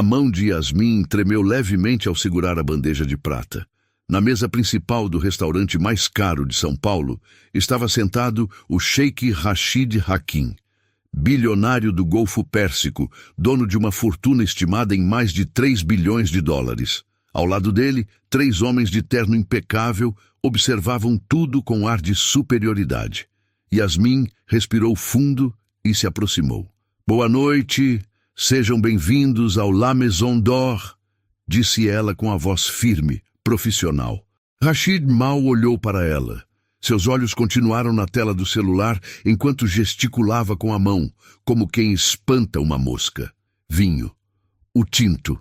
A mão de Yasmin tremeu levemente ao segurar a bandeja de prata. Na mesa principal do restaurante mais caro de São Paulo, estava sentado o Sheikh Rashid Hakim, bilionário do Golfo Pérsico, dono de uma fortuna estimada em mais de 3 bilhões de dólares. Ao lado dele, 3 homens de terno impecável observavam tudo com ar de superioridade. Yasmin respirou fundo e se aproximou. "Boa noite, sejam bem-vindos ao La Maison d'Or", disse ela com a voz firme, profissional. Rashid mal olhou para ela. Seus olhos continuaram na tela do celular enquanto gesticulava com a mão, como quem espanta uma mosca. "Vinho. O tinto",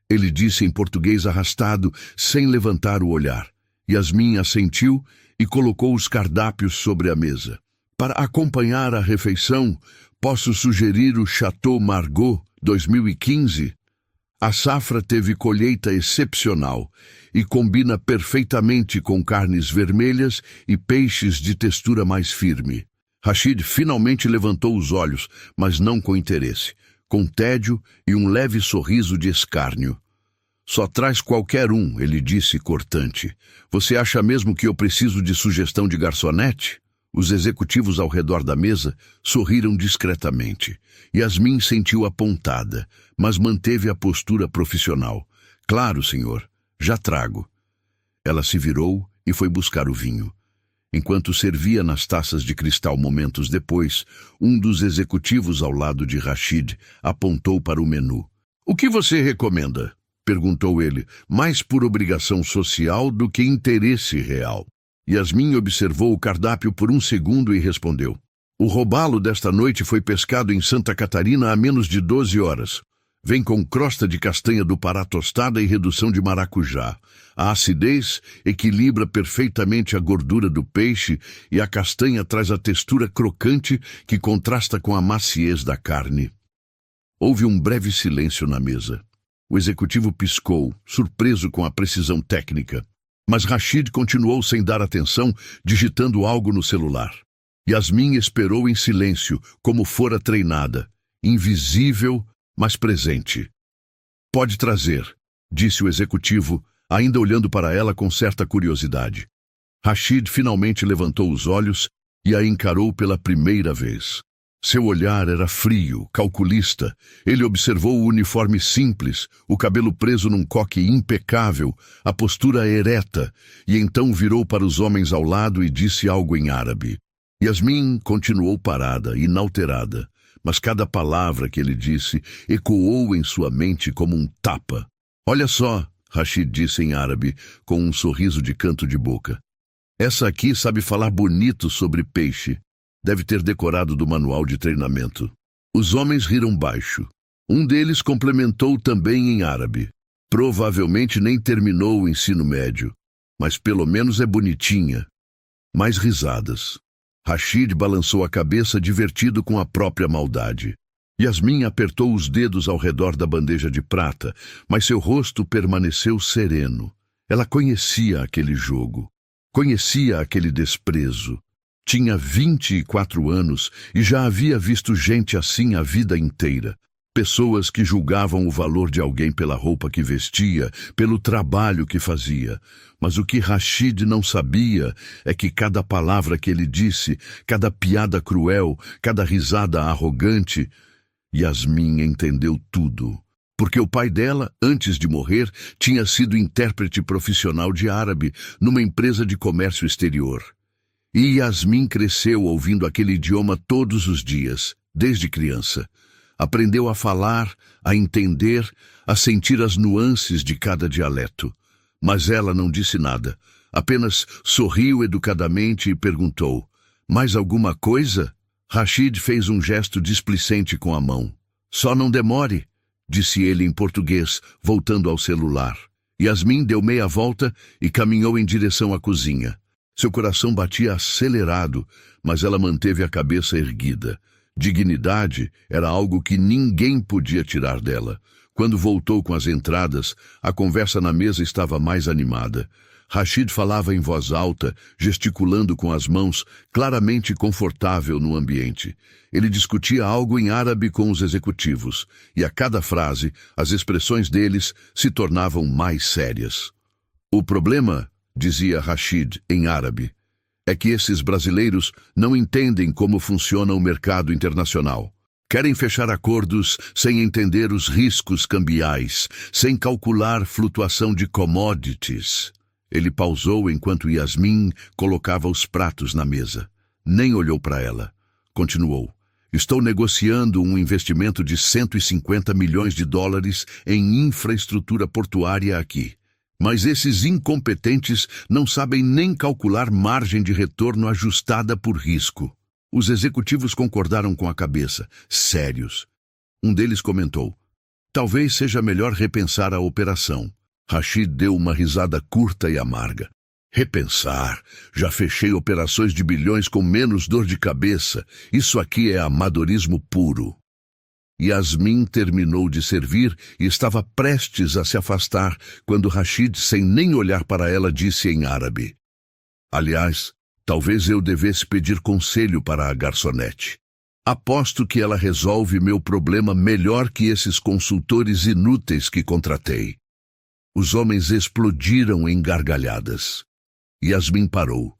ele disse em português arrastado, sem levantar o olhar. Yasmin assentiu e colocou os cardápios sobre a mesa. "Para acompanhar a refeição, posso sugerir o Chateau Margaux 2015. A safra teve colheita excepcional e combina perfeitamente com carnes vermelhas e peixes de textura mais firme." Rashid finalmente levantou os olhos, mas não com interesse, com tédio e um leve sorriso de escárnio. "Só traz qualquer um", ele disse cortante. "Você acha mesmo que eu preciso de sugestão de garçonete?" Os executivos ao redor da mesa sorriram discretamente. Yasmin sentiu apontada, mas manteve a postura profissional. "Claro, senhor. Já trago." Ela se virou e foi buscar o vinho. Enquanto servia nas taças de cristal momentos depois, um dos executivos ao lado de Rashid apontou para o menu. "O que você recomenda?" perguntou ele, mais por obrigação social do que interesse real. Yasmin observou o cardápio por um segundo e respondeu: "O robalo desta noite foi pescado em Santa Catarina há menos de 12 horas. Vem com crosta de castanha do Pará tostada e redução de maracujá. A acidez equilibra perfeitamente a gordura do peixe e a castanha traz a textura crocante que contrasta com a maciez da carne." Houve um breve silêncio na mesa. O executivo piscou, surpreso com a precisão técnica. Mas Rashid continuou sem dar atenção, digitando algo no celular. Yasmin esperou em silêncio, como fora treinada, invisível, mas presente. "Pode trazer", disse o executivo, ainda olhando para ela com certa curiosidade. Rashid finalmente levantou os olhos e a encarou pela primeira vez. Seu olhar era frio, calculista. Ele observou o uniforme simples, o cabelo preso num coque impecável, a postura ereta, e então virou para os homens ao lado e disse algo em árabe. Yasmin continuou parada, inalterada, mas cada palavra que ele disse ecoou em sua mente como um tapa. "Olha só", Rashid disse em árabe, com um sorriso de canto de boca. "Essa aqui sabe falar bonito sobre peixe. Deve ter decorado do manual de treinamento." Os homens riram baixo. Um deles complementou também em árabe. "Provavelmente nem terminou o ensino médio, mas pelo menos é bonitinha." Mais risadas. Rashid balançou a cabeça, divertido com a própria maldade. Yasmin apertou os dedos ao redor da bandeja de prata, mas seu rosto permaneceu sereno. Ela conhecia aquele jogo. Conhecia aquele desprezo. Tinha 24 anos e já havia visto gente assim a vida inteira. Pessoas que julgavam o valor de alguém pela roupa que vestia, pelo trabalho que fazia. Mas o que Rashid não sabia é que cada palavra que ele disse, cada piada cruel, cada risada arrogante, Yasmin entendeu tudo. Porque o pai dela, antes de morrer, tinha sido intérprete profissional de árabe numa empresa de comércio exterior. E Yasmin cresceu ouvindo aquele idioma todos os dias, desde criança. Aprendeu a falar, a entender, a sentir as nuances de cada dialeto. Mas ela não disse nada, apenas sorriu educadamente e perguntou: "Mais alguma coisa?" Rashid fez um gesto displicente com a mão. "Só não demore", disse ele em português, voltando ao celular. Yasmin deu meia volta e caminhou em direção à cozinha. Seu coração batia acelerado, mas ela manteve a cabeça erguida. Dignidade era algo que ninguém podia tirar dela. Quando voltou com as entradas, a conversa na mesa estava mais animada. Rashid falava em voz alta, gesticulando com as mãos, claramente confortável no ambiente. Ele discutia algo em árabe com os executivos, e a cada frase, as expressões deles se tornavam mais sérias. O problema, dizia Rashid em árabe, é que esses brasileiros não entendem como funciona o mercado internacional. Querem fechar acordos sem entender os riscos cambiais, sem calcular flutuação de commodities. Ele pausou enquanto Yasmin colocava os pratos na mesa. Nem olhou para ela. Continuou. Estou negociando um investimento de 150 milhões de dólares em infraestrutura portuária aqui. Mas esses incompetentes não sabem nem calcular margem de retorno ajustada por risco. Os executivos concordaram com a cabeça, sérios. Um deles comentou, talvez seja melhor repensar a operação. Rashid deu uma risada curta e amarga. Repensar? Já fechei operações de bilhões com menos dor de cabeça. Isso aqui é amadorismo puro. Yasmin terminou de servir e estava prestes a se afastar quando Rashid, sem nem olhar para ela, disse em árabe. Aliás, talvez eu devesse pedir conselho para a garçonete. Aposto que ela resolve meu problema melhor que esses consultores inúteis que contratei. Os homens explodiram em gargalhadas. Yasmin parou.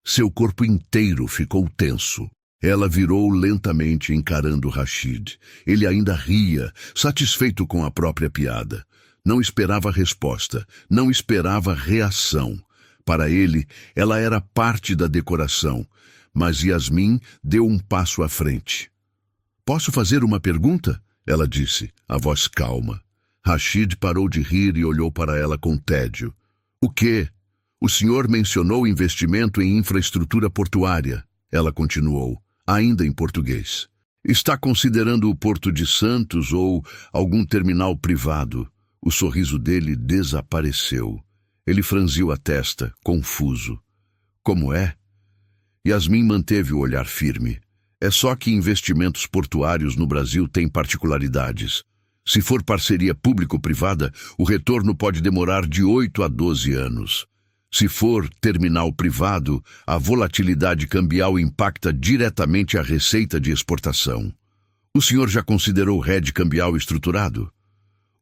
Seu corpo inteiro ficou tenso. Ela virou lentamente encarando Rashid. Ele ainda ria, satisfeito com a própria piada. Não esperava resposta, não esperava reação. Para ele, ela era parte da decoração, mas Yasmin deu um passo à frente. Posso fazer uma pergunta? Ela disse, a voz calma. Rashid parou de rir e olhou para ela com tédio. O quê? O senhor mencionou investimento em infraestrutura portuária. Ela continuou, ainda em português. Está considerando o Porto de Santos ou algum terminal privado? O sorriso dele desapareceu. Ele franziu a testa, confuso. Como é? Yasmin manteve o olhar firme. É só que investimentos portuários no Brasil têm particularidades. Se for parceria público-privada, o retorno pode demorar de 8 a 12 anos. Se for terminal privado, a volatilidade cambial impacta diretamente a receita de exportação. O senhor já considerou hedge cambial estruturado?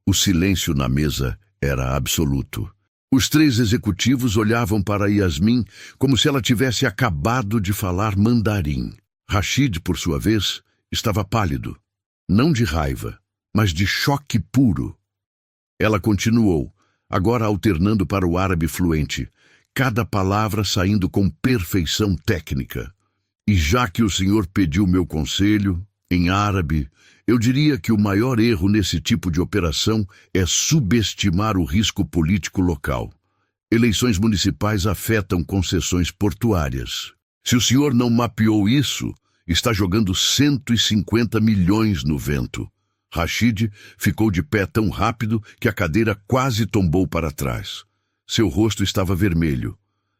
O silêncio na mesa era absoluto. Os três executivos olhavam para Yasmin como se ela tivesse acabado de falar mandarim. Rashid, por sua vez, estava pálido. Não de raiva, mas de choque puro. Ela continuou, agora alternando para o árabe fluente, cada palavra saindo com perfeição técnica. E já que o senhor pediu meu conselho, em árabe, eu diria que o maior erro nesse tipo de operação é subestimar o risco político local. Eleições municipais afetam concessões portuárias. Se o senhor não mapeou isso, está jogando 150 milhões no vento. Rashid ficou de pé tão rápido que a cadeira quase tombou para trás. Seu rosto estava vermelho,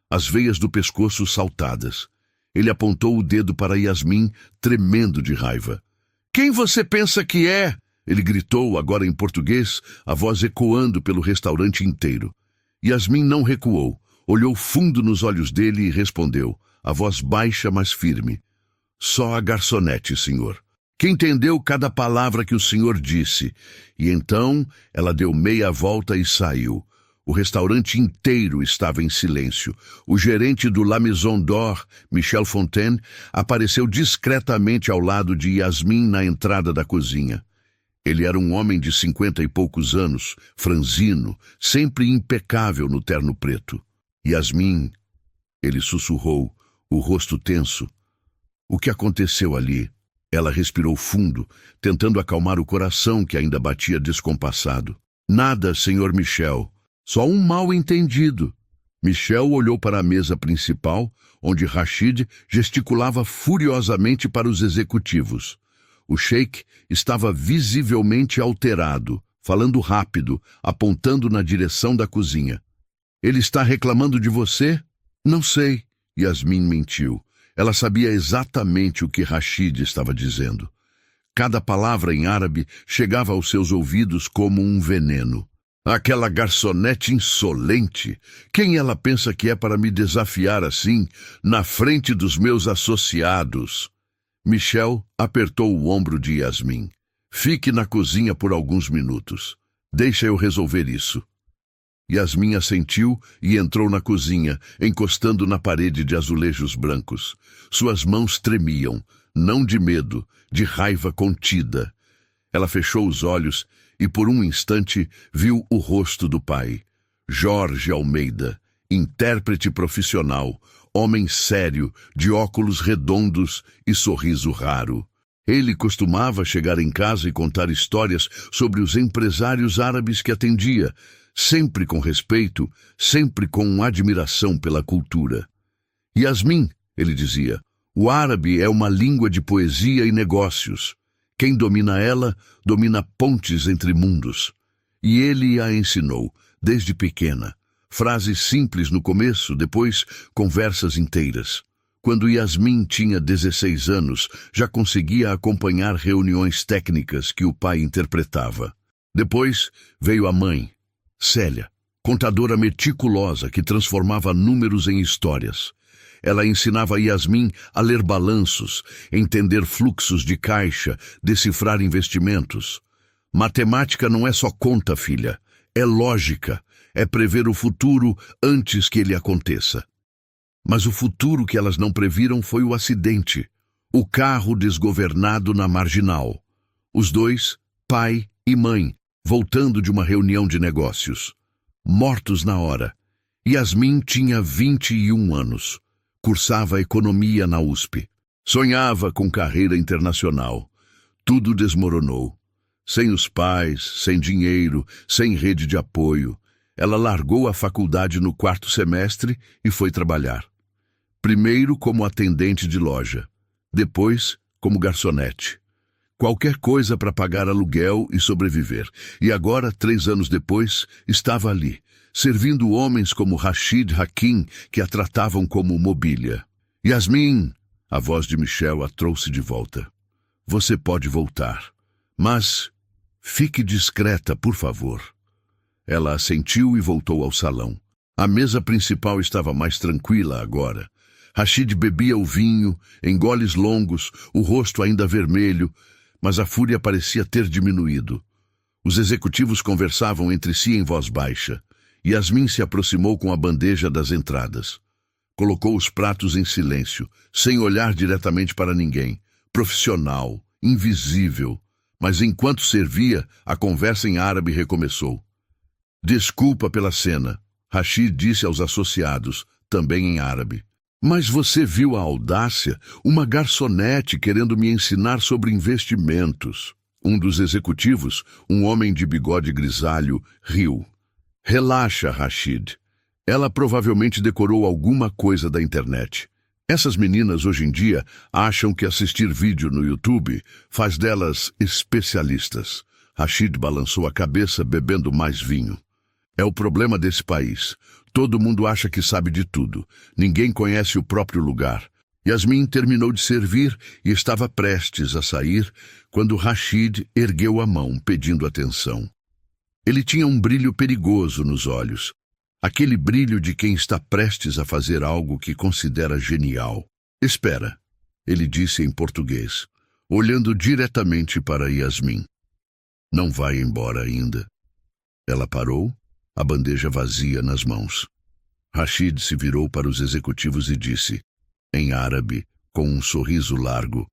as veias do pescoço saltadas. Ele apontou o dedo para Yasmin, tremendo de raiva. Quem você pensa que é? Ele gritou, agora em português, a voz ecoando pelo restaurante inteiro. Yasmin não recuou, olhou fundo nos olhos dele e respondeu, a voz baixa, mas firme. Só a garçonete, senhor. Que entendeu cada palavra que o senhor disse. E então ela deu meia volta e saiu. O restaurante inteiro estava em silêncio. O gerente do La Maison d'Or, Michel Fontaine, apareceu discretamente ao lado de Yasmin na entrada da cozinha. Ele era um homem de 50 e poucos anos, franzino, sempre impecável no terno preto. Yasmin, ele sussurrou, o rosto tenso. O que aconteceu ali? Ela respirou fundo, tentando acalmar o coração que ainda batia descompassado. Nada, senhor Michel. Só um mal-entendido. Michel olhou para a mesa principal, onde Rashid gesticulava furiosamente para os executivos. O sheik estava visivelmente alterado, falando rápido, apontando na direção da cozinha. Ele está reclamando de você? Não sei. Yasmin mentiu. Ela sabia exatamente o que Rashid estava dizendo. Cada palavra em árabe chegava aos seus ouvidos como um veneno. Aquela garçonete insolente. Quem ela pensa que é para me desafiar assim, na frente dos meus associados? Michel apertou o ombro de Yasmin. Fique na cozinha por alguns minutos. Deixa eu resolver isso. Yasmin assentiu e entrou na cozinha, encostando na parede de azulejos brancos. Suas mãos tremiam, não de medo, de raiva contida. Ela fechou os olhos e por um instante viu o rosto do pai. Jorge Almeida, intérprete profissional, homem sério, de óculos redondos e sorriso raro. Ele costumava chegar em casa e contar histórias sobre os empresários árabes que atendia, sempre com respeito, sempre com admiração pela cultura. Yasmin, ele dizia, o árabe é uma língua de poesia e negócios. Quem domina ela, domina pontes entre mundos. E ele a ensinou, desde pequena. Frases simples no começo, depois conversas inteiras. Quando Yasmin tinha 16 anos, já conseguia acompanhar reuniões técnicas que o pai interpretava. Depois veio a mãe, Célia, contadora meticulosa que transformava números em histórias. Ela ensinava Yasmin a ler balanços, entender fluxos de caixa, decifrar investimentos. Matemática não é só conta, filha. É lógica. É prever o futuro antes que ele aconteça. Mas o futuro que elas não previram foi o acidente. O carro desgovernado na marginal. Os dois, pai e mãe, voltando de uma reunião de negócios. Mortos na hora. Yasmin tinha 21 anos. Cursava economia na USP. Sonhava com carreira internacional. Tudo desmoronou. Sem os pais, sem dinheiro, sem rede de apoio. Ela largou a faculdade no 4º semestre e foi trabalhar. Primeiro como atendente de loja. Depois como garçonete. Qualquer coisa para pagar aluguel e sobreviver. E agora, 3 anos depois, estava ali, servindo homens como Rashid Hakim, que a tratavam como mobília. Yasmin, a voz de Michel a trouxe de volta. Você pode voltar, mas fique discreta, por favor. Ela assentiu e voltou ao salão. A mesa principal estava mais tranquila agora. Rashid bebia o vinho, em goles longos, o rosto ainda vermelho, mas a fúria parecia ter diminuído. Os executivos conversavam entre si em voz baixa. Yasmin se aproximou com a bandeja das entradas. Colocou os pratos em silêncio, sem olhar diretamente para ninguém. Profissional, invisível. Mas enquanto servia, a conversa em árabe recomeçou. Desculpa pela cena, Rashid disse aos associados, também em árabe. Mas você viu a audácia? Uma garçonete querendo me ensinar sobre investimentos. Um dos executivos, um homem de bigode grisalho, riu. Relaxa, Rashid. Ela provavelmente decorou alguma coisa da internet. Essas meninas hoje em dia acham que assistir vídeo no YouTube faz delas especialistas. Rashid balançou a cabeça bebendo mais vinho. É o problema desse país. Todo mundo acha que sabe de tudo. Ninguém conhece o próprio lugar. Yasmin terminou de servir e estava prestes a sair quando Rashid ergueu a mão, pedindo atenção. Ele tinha um brilho perigoso nos olhos. Aquele brilho de quem está prestes a fazer algo que considera genial. Espera, ele disse em português, olhando diretamente para Yasmin. Não vai embora ainda. Ela parou, a bandeja vazia nas mãos. Rashid se virou para os executivos e disse, em árabe, com um sorriso largo,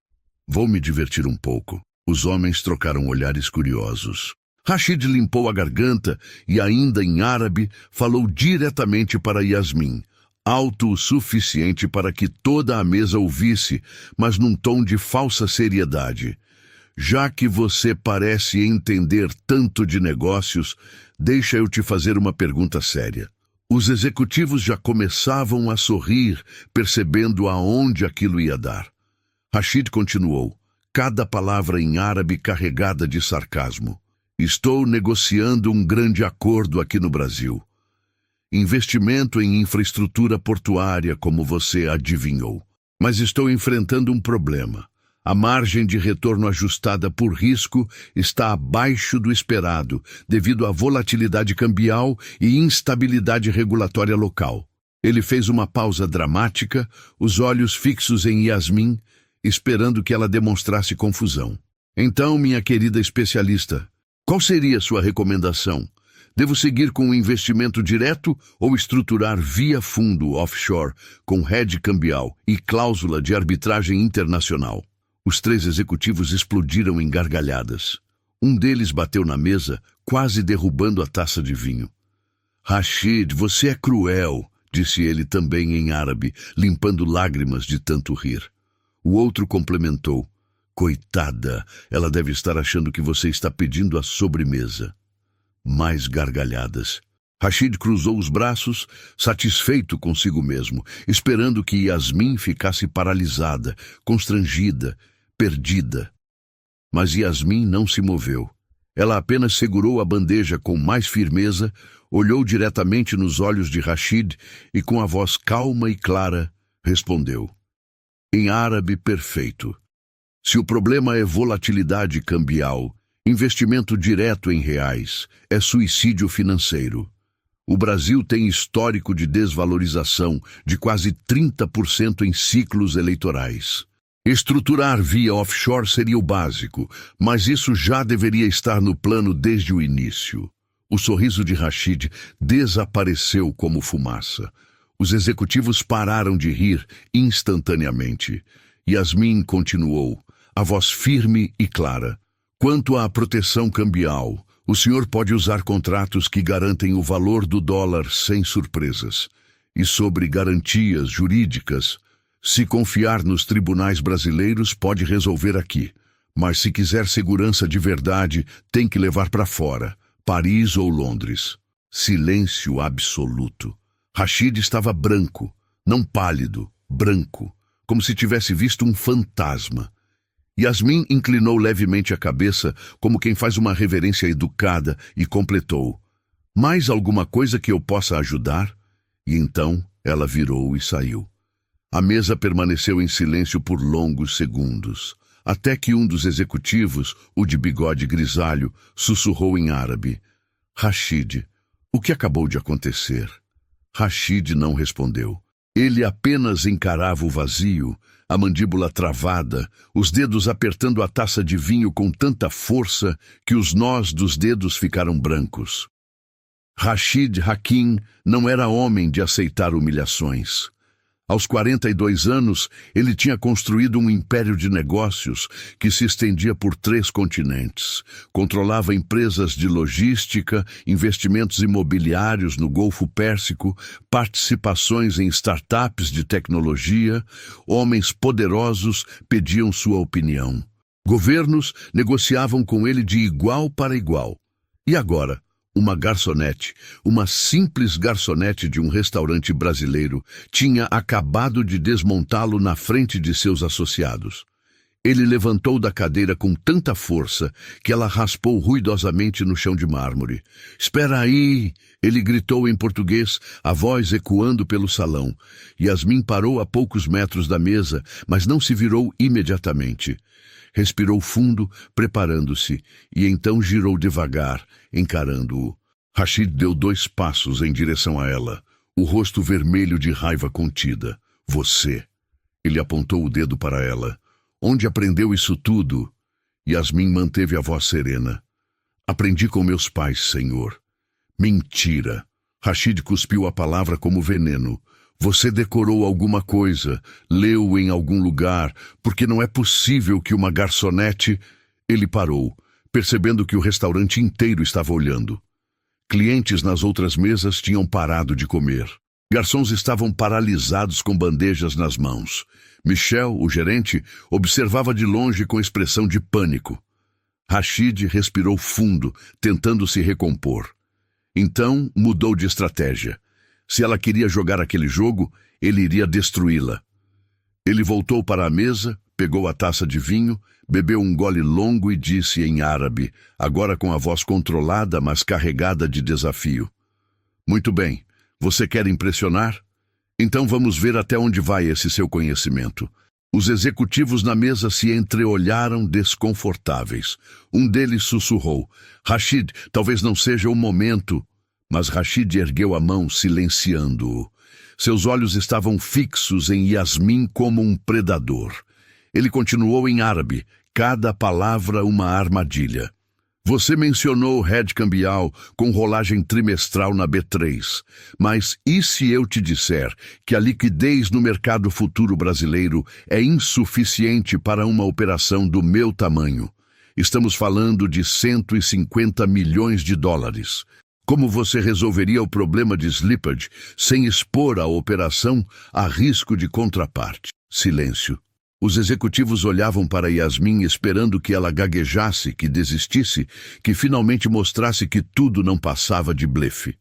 vou me divertir um pouco. Os homens trocaram olhares curiosos. Rashid limpou a garganta e, ainda em árabe, falou diretamente para Yasmin, alto o suficiente para que toda a mesa ouvisse, mas num tom de falsa seriedade. Já que você parece entender tanto de negócios, deixa eu te fazer uma pergunta séria. Os executivos já começavam a sorrir, percebendo aonde aquilo ia dar. Rashid continuou, cada palavra em árabe carregada de sarcasmo. Estou negociando um grande acordo aqui no Brasil. Investimento em infraestrutura portuária, como você adivinhou. Mas estou enfrentando um problema. A margem de retorno ajustada por risco está abaixo do esperado, devido à volatilidade cambial e instabilidade regulatória local. Ele fez uma pausa dramática, os olhos fixos em Yasmin, esperando que ela demonstrasse confusão. Então, minha querida especialista, qual seria sua recomendação? Devo seguir com o investimento direto ou estruturar via fundo offshore com hedge cambial e cláusula de arbitragem internacional? Os 3 executivos explodiram em gargalhadas. Um deles bateu na mesa, quase derrubando a taça de vinho. Rashid, você é cruel, disse ele também em árabe, limpando lágrimas de tanto rir. O outro complementou. Coitada, ela deve estar achando que você está pedindo a sobremesa. Mais gargalhadas. Rashid cruzou os braços, satisfeito consigo mesmo, esperando que Yasmin ficasse paralisada, constrangida, perdida. Mas Yasmin não se moveu. Ela apenas segurou a bandeja com mais firmeza, olhou diretamente nos olhos de Rashid e, com a voz calma e clara, respondeu. Em árabe perfeito. Se o problema é volatilidade cambial, investimento direto em reais, é suicídio financeiro. O Brasil tem histórico de desvalorização de quase 30% em ciclos eleitorais. Estruturar via offshore seria o básico, mas isso já deveria estar no plano desde o início. O sorriso de Rashid desapareceu como fumaça. Os executivos pararam de rir instantaneamente. Yasmin continuou, a voz firme e clara. Quanto à proteção cambial, o senhor pode usar contratos que garantem o valor do dólar sem surpresas. E sobre garantias jurídicas, se confiar nos tribunais brasileiros, pode resolver aqui. Mas se quiser segurança de verdade, tem que levar para fora, Paris ou Londres. Silêncio absoluto. Rashid estava branco, não pálido, branco, como se tivesse visto um fantasma. Yasmin inclinou levemente a cabeça, como quem faz uma reverência educada, e completou. Mais alguma coisa que eu possa ajudar? E então ela virou e saiu. A mesa permaneceu em silêncio por longos segundos, até que um dos executivos, o de bigode grisalho, sussurrou em árabe. Rashid, o que acabou de acontecer? Rashid não respondeu. Ele apenas encarava o vazio, a mandíbula travada, os dedos apertando a taça de vinho com tanta força que os nós dos dedos ficaram brancos. Rashid Hakim não era homem de aceitar humilhações. Aos 42 anos, ele tinha construído um império de negócios que se estendia por 3 continentes. Controlava empresas de logística, investimentos imobiliários no Golfo Pérsico, participações em startups de tecnologia. Homens poderosos pediam sua opinião. Governos negociavam com ele de igual para igual. E agora? Uma garçonete, uma simples garçonete de um restaurante brasileiro, tinha acabado de desmontá-lo na frente de seus associados. Ele levantou da cadeira com tanta força que ela raspou ruidosamente no chão de mármore. "Espera aí!" ele gritou em português, a voz ecoando pelo salão. Yasmin parou a poucos metros da mesa, mas não se virou imediatamente. Respirou fundo, preparando-se, e então girou devagar, encarando-o. Rashid deu 2 passos em direção a ela, o rosto vermelho de raiva contida. "Você!" Ele apontou o dedo para ela. "Onde aprendeu isso tudo?" Yasmin manteve a voz serena. "Aprendi com meus pais, senhor." "Mentira!" Rashid cuspiu a palavra como veneno. "Você decorou alguma coisa, leu em algum lugar, porque não é possível que uma garçonete..." Ele parou, percebendo que o restaurante inteiro estava olhando. Clientes nas outras mesas tinham parado de comer. Garçons estavam paralisados com bandejas nas mãos. Michel, o gerente, observava de longe com expressão de pânico. Rashid respirou fundo, tentando se recompor. Então mudou de estratégia. Se ela queria jogar aquele jogo, ele iria destruí-la. Ele voltou para a mesa, pegou a taça de vinho, bebeu um gole longo e disse em árabe, agora com a voz controlada, mas carregada de desafio. "Muito bem, você quer impressionar? Então vamos ver até onde vai esse seu conhecimento. Os executivos na mesa se entreolharam desconfortáveis. Um deles sussurrou: Rashid, talvez não seja o momento. Mas Rashid ergueu a mão, silenciando-o. Seus olhos estavam fixos em Yasmin como um predador. Ele continuou em árabe, cada palavra uma armadilha. Você mencionou o hedge cambial com rolagem trimestral na B3, mas e se eu te disser que a liquidez no mercado futuro brasileiro é insuficiente para uma operação do meu tamanho? Estamos falando de 150 milhões de dólares. Como você resolveria o problema de slippage sem expor a operação a risco de contraparte? Silêncio. Os executivos olhavam para Yasmin esperando que ela gaguejasse, que desistisse, que finalmente mostrasse que tudo não passava de blefe.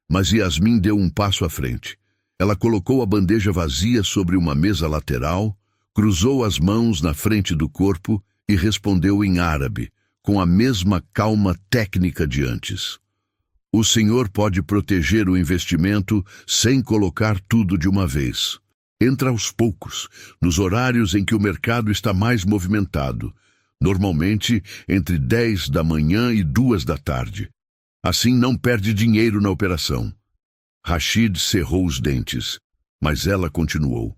Mas Yasmin deu um passo à frente. Ela colocou a bandeja vazia sobre uma mesa lateral, cruzou as mãos na frente do corpo e respondeu em árabe, com a mesma calma técnica de antes. O senhor pode proteger o investimento sem colocar tudo de uma vez. Entra aos poucos, nos horários em que o mercado está mais movimentado, normalmente entre 10 da manhã e 2 da tarde. Assim não perde dinheiro na operação. Rashid cerrou os dentes, mas ela continuou.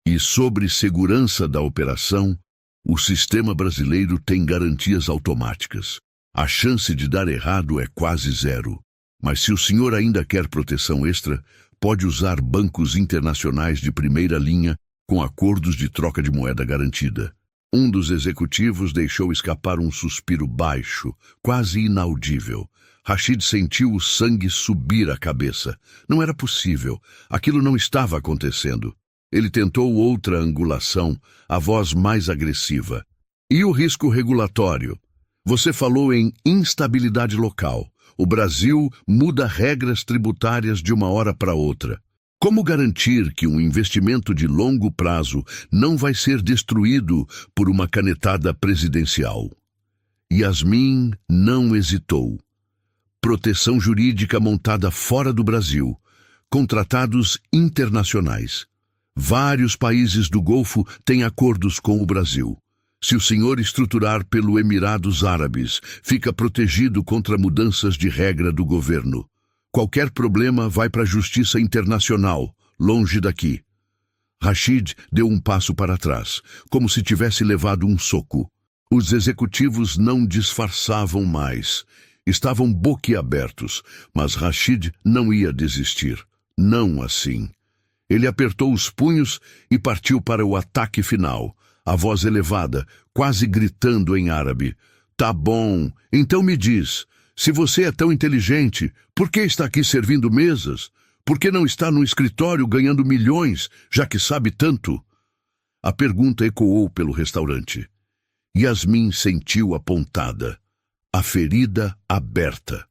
E sobre segurança da operação, o sistema brasileiro tem garantias automáticas. A chance de dar errado é quase zero. Mas se o senhor ainda quer proteção extra, pode usar bancos internacionais de primeira linha com acordos de troca de moeda garantida. Um dos executivos deixou escapar um suspiro baixo, quase inaudível. Rashid sentiu o sangue subir à cabeça. Não era possível. Aquilo não estava acontecendo. Ele tentou outra angulação, a voz mais agressiva. E o risco regulatório? Você falou em instabilidade local. O Brasil muda regras tributárias de uma hora para outra. Como garantir que um investimento de longo prazo não vai ser destruído por uma canetada presidencial? Yasmin não hesitou. Proteção jurídica montada fora do Brasil. Contratados internacionais. Vários países do Golfo têm acordos com o Brasil. Se o senhor estruturar pelo Emirados Árabes, fica protegido contra mudanças de regra do governo. Qualquer problema vai para a justiça internacional, longe daqui. Rashid deu um passo para trás, como se tivesse levado um soco. Os executivos não disfarçavam mais. Estavam boquiabertos, mas Rashid não ia desistir. Não assim. Ele apertou os punhos e partiu para o ataque final. A voz elevada, quase gritando em árabe. Tá bom, então me diz, se você é tão inteligente, por que está aqui servindo mesas? Por que não está no escritório ganhando milhões, já que sabe tanto? A pergunta ecoou pelo restaurante. Yasmin sentiu a pontada, a ferida aberta,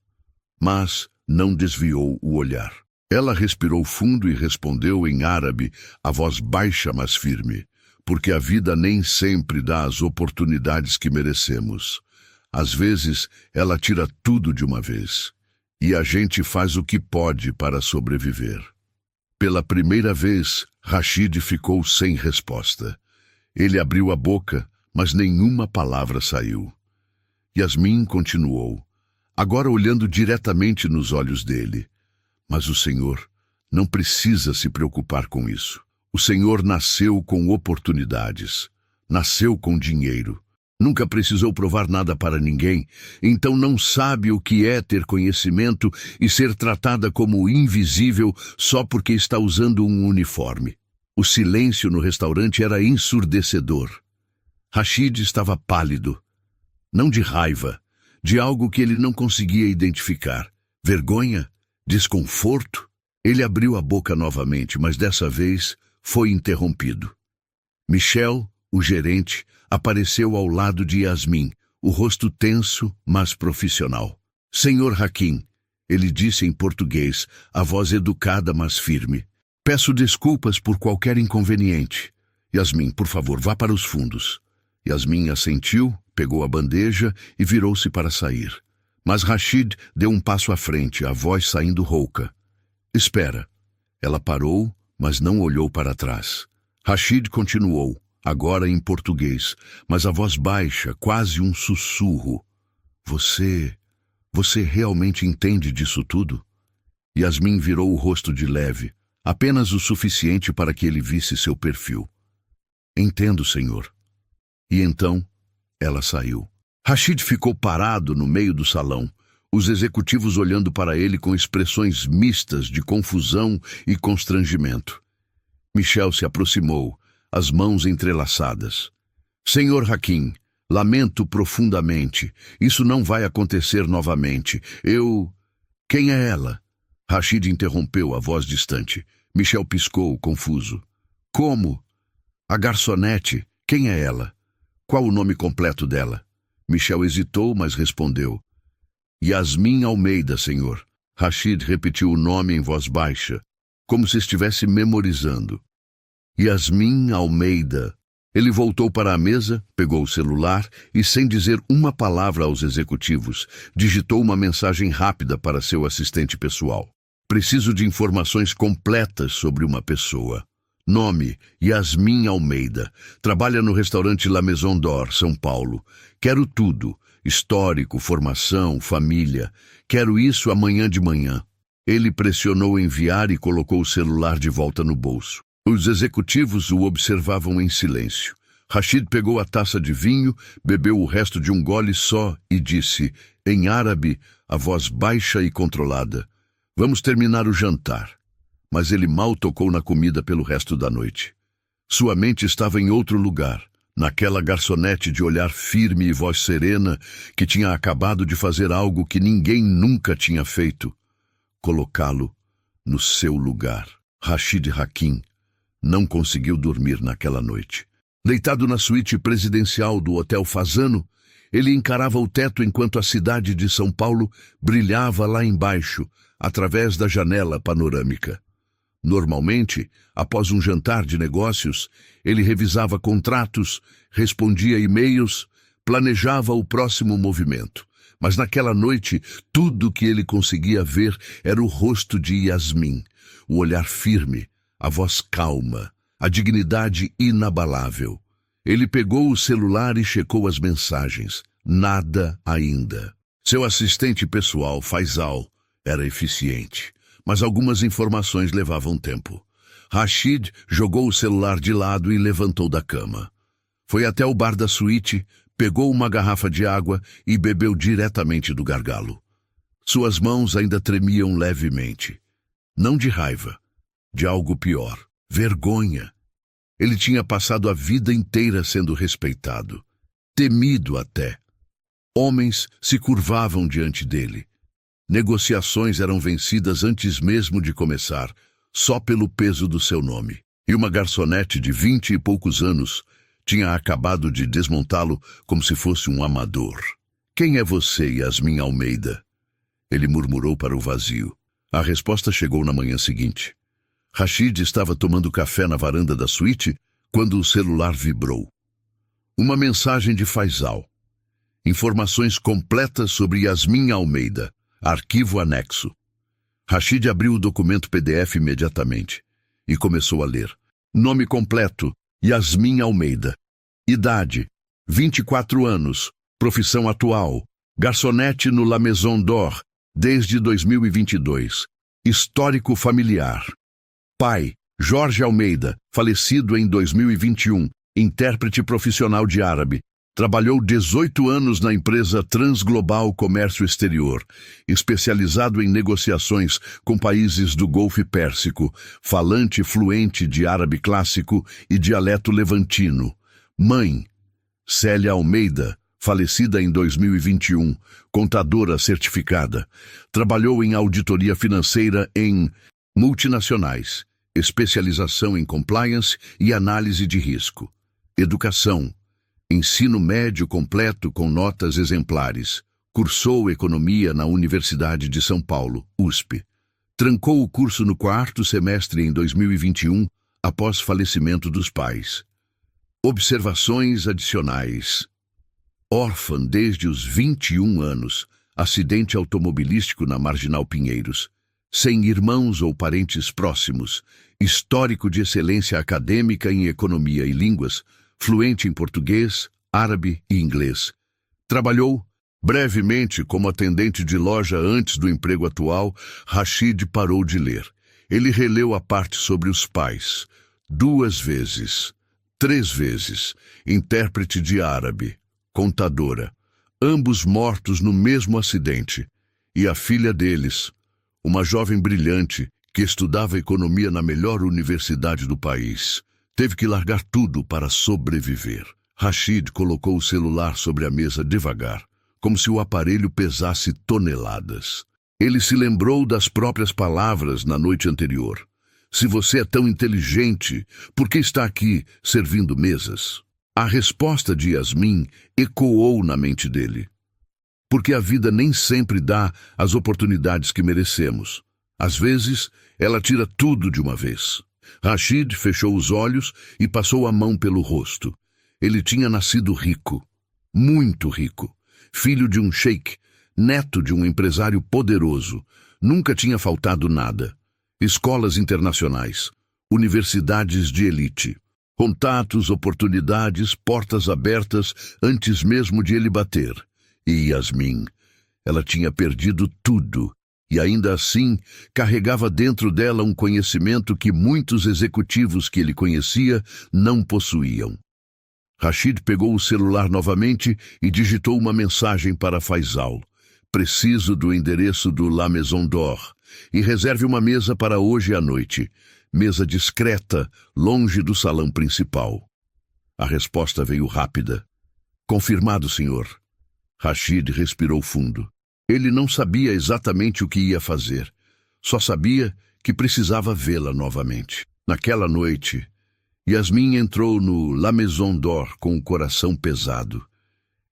mas não desviou o olhar. Ela respirou fundo e respondeu em árabe, a voz baixa mas firme. Porque a vida nem sempre dá as oportunidades que merecemos. Às vezes, ela tira tudo de uma vez. E a gente faz o que pode para sobreviver. Pela primeira vez, Rashid ficou sem resposta. Ele abriu a boca, mas nenhuma palavra saiu. Yasmin continuou, agora olhando diretamente nos olhos dele. Mas o senhor não precisa se preocupar com isso. O senhor nasceu com oportunidades, nasceu com dinheiro, nunca precisou provar nada para ninguém, então não sabe o que é ter conhecimento e ser tratada como invisível só porque está usando um uniforme. O silêncio no restaurante era ensurdecedor. Rashid estava pálido, não de raiva, de algo que ele não conseguia identificar. Vergonha? Desconforto? Ele abriu a boca novamente, mas dessa vez foi interrompido. Michel, o gerente, apareceu ao lado de Yasmin, o rosto tenso, mas profissional. Senhor Hakim, ele disse em português, a voz educada, mas firme. Peço desculpas por qualquer inconveniente. Yasmin, por favor, vá para os fundos. Yasmin assentiu, pegou a bandeja e virou-se para sair. Mas Rashid deu um passo à frente, a voz saindo rouca. Espera. Ela parou, mas não olhou para trás. Rashid continuou, agora em português, mas a voz baixa, quase um sussurro. Você realmente entende disso tudo? Yasmin virou o rosto de leve, apenas o suficiente para que ele visse seu perfil. Entendo, senhor. E então, ela saiu. Rashid ficou parado no meio do salão, os executivos olhando para ele com expressões mistas de confusão e constrangimento. Michel se aproximou, as mãos entrelaçadas. Senhor Hakim, lamento profundamente. Isso não vai acontecer novamente. Quem é ela? Rashid interrompeu, a voz distante. Michel piscou, confuso. Como? A garçonete. Quem é ela? Qual o nome completo dela? Michel hesitou, mas respondeu. Yasmin Almeida, senhor. Rashid repetiu o nome em voz baixa, como se estivesse memorizando. Yasmin Almeida. Ele voltou para a mesa, pegou o celular e, sem dizer uma palavra aos executivos, digitou uma mensagem rápida para seu assistente pessoal. Preciso de informações completas sobre uma pessoa. Nome, Yasmin Almeida. Trabalha no restaurante La Maison d'Or, São Paulo. Quero tudo. Histórico, formação, família. Quero isso amanhã de manhã. Ele pressionou enviar e colocou o celular de volta no bolso. Os executivos o observavam em silêncio. Rashid pegou a taça de vinho, bebeu o resto de um gole só e disse, em árabe, a voz baixa e controlada, vamos terminar o jantar. Mas ele mal tocou na comida pelo resto da noite. Sua mente estava em outro lugar, naquela garçonete de olhar firme e voz serena que tinha acabado de fazer algo que ninguém nunca tinha feito. Colocá-lo no seu lugar. Rashid Hakim não conseguiu dormir naquela noite. Deitado na suíte presidencial do Hotel Fasano, ele encarava o teto enquanto a cidade de São Paulo brilhava lá embaixo, através da janela panorâmica. Normalmente, após um jantar de negócios, ele revisava contratos, respondia e-mails, planejava o próximo movimento. Mas naquela noite, tudo que ele conseguia ver era o rosto de Yasmin, o olhar firme, a voz calma, a dignidade inabalável. Ele pegou o celular e checou as mensagens. Nada ainda. Seu assistente pessoal, Faisal, era eficiente, mas algumas informações levavam tempo. Rashid jogou o celular de lado e levantou da cama. Foi até o bar da suíte, pegou uma garrafa de água e bebeu diretamente do gargalo. Suas mãos ainda tremiam levemente. Não de raiva, de algo pior, vergonha. Ele tinha passado a vida inteira sendo respeitado, temido até. Homens se curvavam diante dele. Negociações eram vencidas antes mesmo de começar, só pelo peso do seu nome. E uma garçonete de 20 e poucos anos tinha acabado de desmontá-lo como se fosse um amador. Quem é você, Yasmin Almeida? Ele murmurou para o vazio. A resposta chegou na manhã seguinte. Rashid estava tomando café na varanda da suíte quando o celular vibrou. Uma mensagem de Faisal. Informações completas sobre Yasmin Almeida. Arquivo anexo. Rashid abriu o documento PDF imediatamente e começou a ler. Nome completo, Yasmin Almeida. Idade, 24 anos. Profissão atual, garçonete no La Maison d'Or, desde 2022. Histórico familiar. Pai, Jorge Almeida, falecido em 2021, intérprete profissional de árabe. Trabalhou 18 anos na empresa Transglobal Comércio Exterior, especializado em negociações com países do Golfo Pérsico, falante fluente de árabe clássico e dialeto levantino. Mãe, Célia Almeida, falecida em 2021, contadora certificada. Trabalhou em auditoria financeira em multinacionais, especialização em compliance e análise de risco. Educação. Ensino médio completo com notas exemplares. Cursou economia na Universidade de São Paulo, USP. Trancou o curso no 4º semestre em 2021, após falecimento dos pais. Observações adicionais. Órfã desde os 21 anos. Acidente automobilístico na Marginal Pinheiros. sem irmãos ou parentes próximos, histórico de excelência acadêmica em economia e línguas, fluente em português, árabe e inglês. Trabalhou brevemente como atendente de loja antes do emprego atual. Rashid parou de ler. Ele releu a parte sobre os pais. 2 vezes, 3 vezes, intérprete de árabe, contadora, ambos mortos no mesmo acidente, e a filha deles, uma jovem brilhante que estudava economia na melhor universidade do país, teve que largar tudo para sobreviver. Rashid colocou o celular sobre a mesa devagar, como se o aparelho pesasse toneladas. Ele se lembrou das próprias palavras na noite anterior. Se você é tão inteligente, por que está aqui servindo mesas? A resposta de Yasmin ecoou na mente dele. Porque a vida nem sempre dá as oportunidades que merecemos. Às vezes, ela tira tudo de uma vez. Rashid fechou os olhos e passou a mão pelo rosto. Ele tinha nascido rico, muito rico, filho de um sheik, neto de um empresário poderoso. Nunca tinha faltado nada. Escolas internacionais, universidades de elite, contatos, oportunidades, portas abertas antes mesmo de ele bater. E Yasmin, ela tinha perdido tudo, e ainda assim carregava dentro dela um conhecimento que muitos executivos que ele conhecia não possuíam. Rashid pegou o celular novamente e digitou uma mensagem para Faisal. Preciso do endereço do La Maison d'Or e reserve uma mesa para hoje à noite. Mesa discreta, longe do salão principal. A resposta veio rápida. Confirmado, senhor. Rashid respirou fundo. Ele não sabia exatamente o que ia fazer. Só sabia que precisava vê-la novamente. Naquela noite, Yasmin entrou no La Maison d'Or com o coração pesado.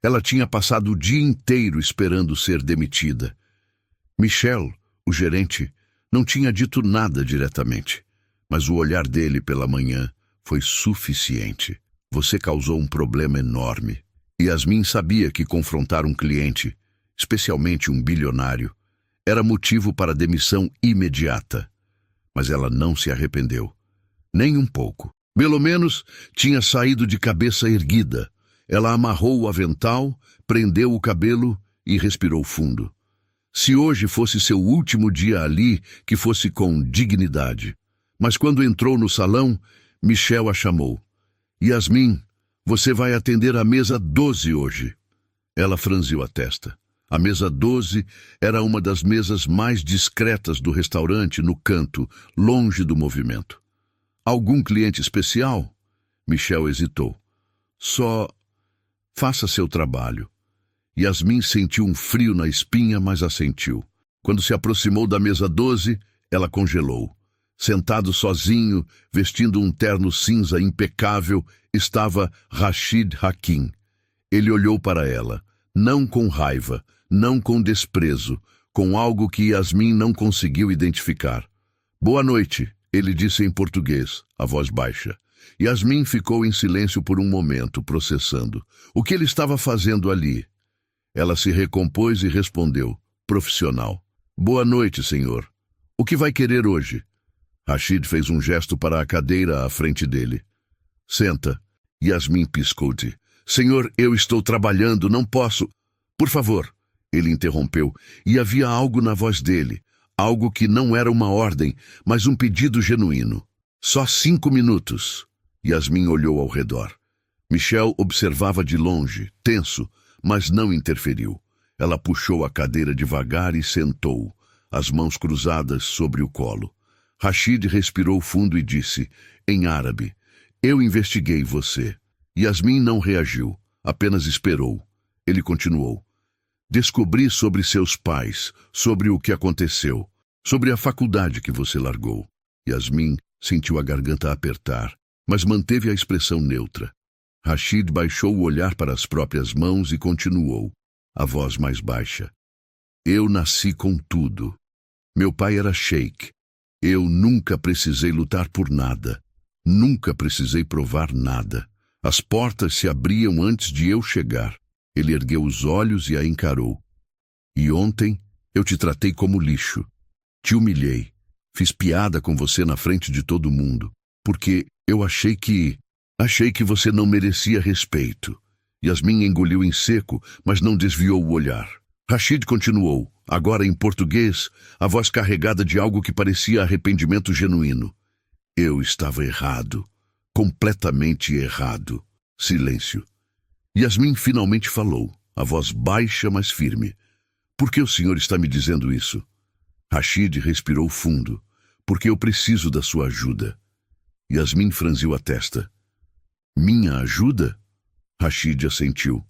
Ela tinha passado o dia inteiro esperando ser demitida. Michel, o gerente, não tinha dito nada diretamente, mas o olhar dele pela manhã foi suficiente. Você causou um problema enorme. Yasmin sabia que confrontar um cliente, especialmente um bilionário, era motivo para demissão imediata. Mas ela não se arrependeu. Nem um pouco. Pelo menos tinha saído de cabeça erguida. Ela amarrou o avental, prendeu o cabelo e respirou fundo. Se hoje fosse seu último dia ali, que fosse com dignidade. Mas quando entrou no salão, Michel a chamou. Yasmin, você vai atender a mesa 12 hoje. Ela franziu a testa. A mesa 12 era uma das mesas mais discretas do restaurante, no canto, longe do movimento. Algum cliente especial? Michel hesitou. Só faça seu trabalho. Yasmin sentiu um frio na espinha, mas assentiu. Quando se aproximou da mesa 12, ela congelou. Sentado sozinho, vestindo um terno cinza impecável, estava Rashid Hakim. Ele olhou para ela, não com raiva, não com desprezo, com algo que Yasmin não conseguiu identificar. Boa noite, ele disse em português, a voz baixa. Yasmin ficou em silêncio por um momento, processando. O que ele estava fazendo ali? Ela se recompôs e respondeu, profissional. Boa noite, senhor. O que vai querer hoje? Rashid fez um gesto para a cadeira à frente dele. Senta. Yasmin piscou-te. Senhor, eu estou trabalhando, não posso... Por favor, ele interrompeu, e havia algo na voz dele, algo que não era uma ordem, mas um pedido genuíno. Só 5 minutos. Yasmin olhou ao redor. Michel observava de longe, tenso, mas não interferiu. Ela puxou a cadeira devagar e sentou, as mãos cruzadas sobre o colo. Rashid respirou fundo e disse, em árabe, eu investiguei você. Yasmin não reagiu, apenas esperou. Ele continuou. Descobri sobre seus pais, sobre o que aconteceu, sobre a faculdade que você largou. Yasmin sentiu a garganta apertar, mas manteve a expressão neutra. Rashid baixou o olhar para as próprias mãos e continuou, a voz mais baixa. Eu nasci com tudo. Meu pai era sheik. Eu nunca precisei lutar por nada. Nunca precisei provar nada. As portas se abriam antes de eu chegar. Ele ergueu os olhos e a encarou. E ontem eu te tratei como lixo. Te humilhei. Fiz piada com você na frente de todo mundo, porque eu achei que você não merecia respeito. Yasmin engoliu em seco, mas não desviou o olhar. Rashid continuou, agora em português, a voz carregada de algo que parecia arrependimento genuíno. Eu estava errado. Completamente errado. Silêncio. Yasmin finalmente falou, a voz baixa, mas firme. Por que o senhor está me dizendo isso? Rashid respirou fundo. Porque eu preciso da sua ajuda. Yasmin franziu a testa. Minha ajuda? Rashid assentiu.